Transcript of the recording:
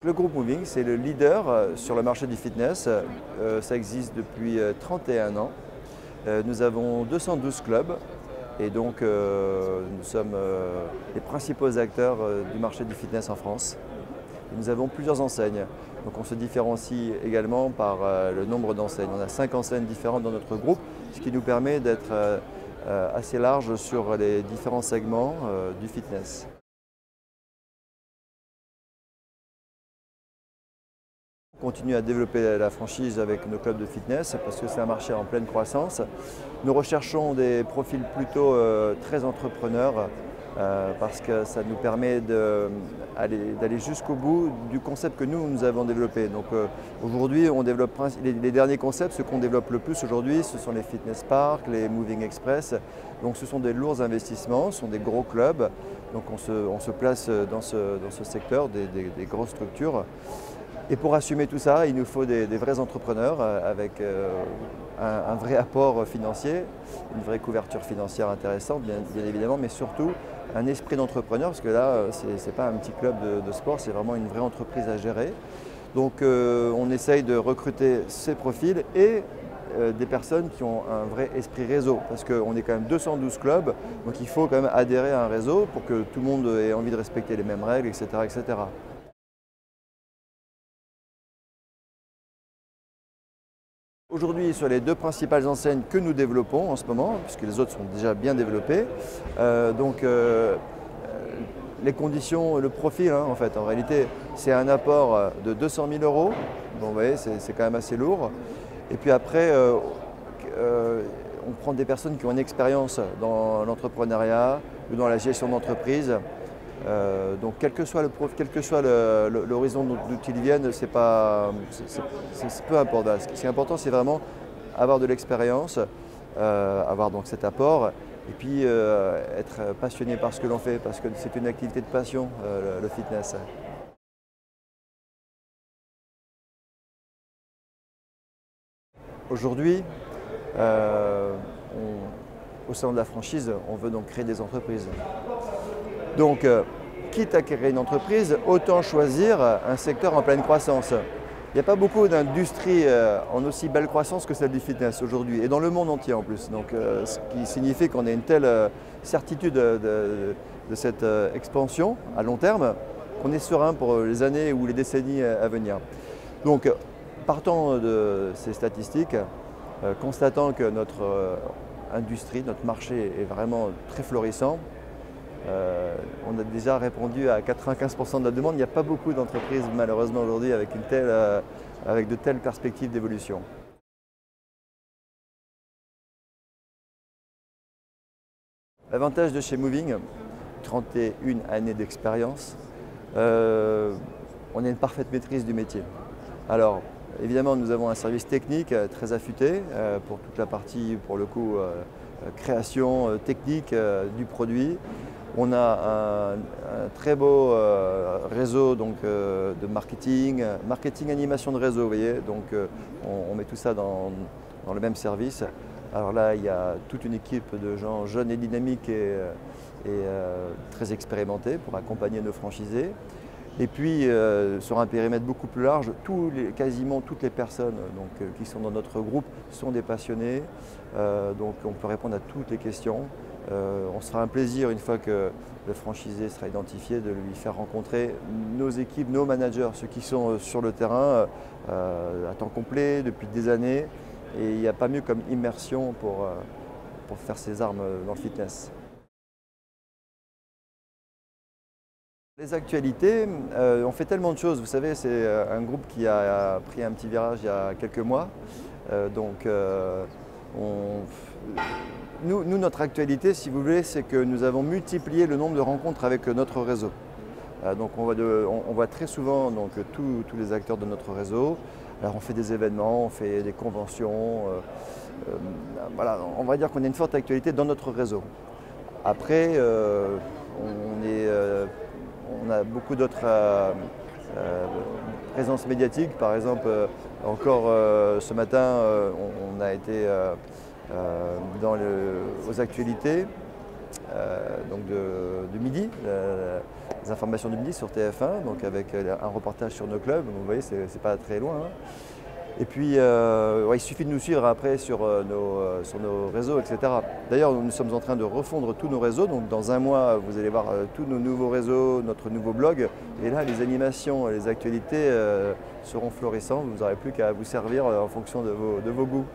Le groupe Moving, c'est le leader sur le marché du fitness. Ça existe depuis 31 ans. Nous avons 212 clubs et donc nous sommes les principaux acteurs du marché du fitness en France. Nous avons plusieurs enseignes. Donc on se différencie également par le nombre d'enseignes. On a 5 enseignes différentes dans notre groupe, ce qui nous permet d'être assez large sur les différents segments du fitness. On continue à développer la franchise avec nos clubs de fitness parce que c'est un marché en pleine croissance. Nous recherchons des profils plutôt très entrepreneurs parce que ça nous permet d'aller jusqu'au bout du concept que nous avons développé. Donc aujourd'hui, on développe les derniers concepts, ce qu'on développe le plus aujourd'hui, ce sont les fitness parks, les moving express. Donc ce sont des lourds investissements, ce sont des gros clubs. Donc on se place dans ce secteur des grosses structures. Et pour assumer tout ça, il nous faut des vrais entrepreneurs avec un vrai apport financier, une vraie couverture financière intéressante, bien évidemment, mais surtout un esprit d'entrepreneur, parce que là, ce n'est pas un petit club de sport, c'est vraiment une vraie entreprise à gérer. Donc on essaye de recruter ces profils et des personnes qui ont un vrai esprit réseau, parce qu'on est quand même 212 clubs, donc il faut quand même adhérer à un réseau pour que tout le monde ait envie de respecter les mêmes règles, etc. etc. Aujourd'hui, sur les deux principales enseignes que nous développons en ce moment, puisque les autres sont déjà bien développées, les conditions, le profil, en fait, en réalité, c'est un apport de 200 000 €. Bon, vous voyez, c'est quand même assez lourd. Et puis après, on prend des personnes qui ont une expérience dans l'entrepreneuriat ou dans la gestion d'entreprise. Donc quel que soit l'horizon d'où ils viennent, c'est peu importe. Ce qui est important, c'est vraiment avoir de l'expérience, avoir donc cet apport, et puis être passionné par ce que l'on fait, parce que c'est une activité de passion, le fitness. Aujourd'hui, au sein de la franchise, on veut donc créer des entreprises. Donc, quitte à créer une entreprise, autant choisir un secteur en pleine croissance. Il n'y a pas beaucoup d'industries en aussi belle croissance que celle du fitness aujourd'hui, et dans le monde entier en plus. Donc, ce qui signifie qu'on a une telle certitude de cette expansion à long terme qu'on est serein pour les années ou les décennies à venir. Donc, partant de ces statistiques, constatant que notre industrie, notre marché est vraiment très florissant, on a déjà répondu à 95% de la demande. Il n'y a pas beaucoup d'entreprises malheureusement aujourd'hui avec de telles perspectives d'évolution. L'avantage de chez Moving, 31 années d'expérience, on a une parfaite maîtrise du métier. Alors évidemment, nous avons un service technique très affûté pour toute la partie, pour le coup, création technique du produit. On a un très beau réseau donc, de marketing, animation de réseau, vous voyez. Donc on met tout ça dans le même service. Alors là, il y a toute une équipe de gens jeunes et dynamiques et très expérimentés pour accompagner nos franchisés. Et puis, sur un périmètre beaucoup plus large, quasiment toutes les personnes qui sont dans notre groupe sont des passionnés. Donc on peut répondre à toutes les questions. On sera un plaisir, une fois que le franchisé sera identifié, de lui faire rencontrer nos équipes, nos managers, ceux qui sont sur le terrain à temps complet depuis des années. Et il n'y a pas mieux comme immersion pour faire ses armes dans le fitness. Les actualités, on fait tellement de choses. Vous savez, c'est un groupe qui a pris un petit virage il y a quelques mois. Nous, notre actualité, si vous voulez, c'est que nous avons multiplié le nombre de rencontres avec notre réseau. Donc on voit très souvent donc, tous les acteurs de notre réseau. Alors on fait des événements, on fait des conventions. Voilà, on va dire qu'on a une forte actualité dans notre réseau. Après, on a beaucoup d'autres présences médiatiques. Par exemple, encore ce matin, on a été aux actualités. donc de midi, les informations du midi sur TF1, donc avec un reportage sur nos clubs. Donc, vous voyez, c'est pas très loin, hein. Et puis, ouais, il suffit de nous suivre après sur nos réseaux, etc. D'ailleurs, nous sommes en train de refondre tous nos réseaux. Donc, dans un mois, vous allez voir tous nos nouveaux réseaux, notre nouveau blog. Et là, les animations et les actualités seront florissantes. Vous n'aurez plus qu'à vous servir en fonction de vos goûts.